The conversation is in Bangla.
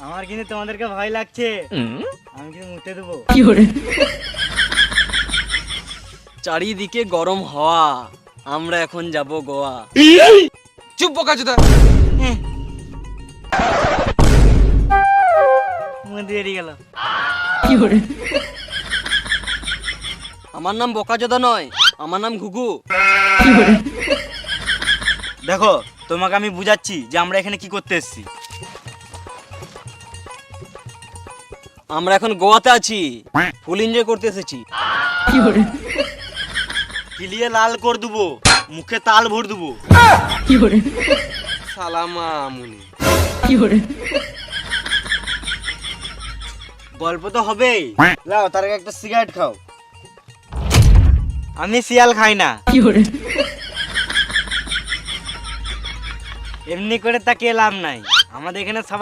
আমার কিন্তু তোমাদেরকে ভয় লাগছে, আমি কিন্তু মুতে দেবো। চারিদিকে গরম হাওয়া, আমরা এখন যাব গোয়া। চুপ বোকাচোদা। মুতে বেরিয়ে গেল। আমার নাম বোকাচোদা নয়, আমার নাম ঘুঘু। দেখো তোমাকে আমি বুঝাচ্ছি যে আমরা এখানে কি করতে এসেছি। আমরা এখন গোয়াতে আছি, ফুল এনজয় করতে এসেছি। কিলিয়ে লাল করে দেবো, মুখে তাল ভর দেবো। সালামা মুনি। গল্প তো হবেই, লাও তার আগে একটা সিগারেট খাও। আমি শিয়াল খাই না। এমনি করে তাকিয়ে লাভ নাই, আমাদের এখানে সবাই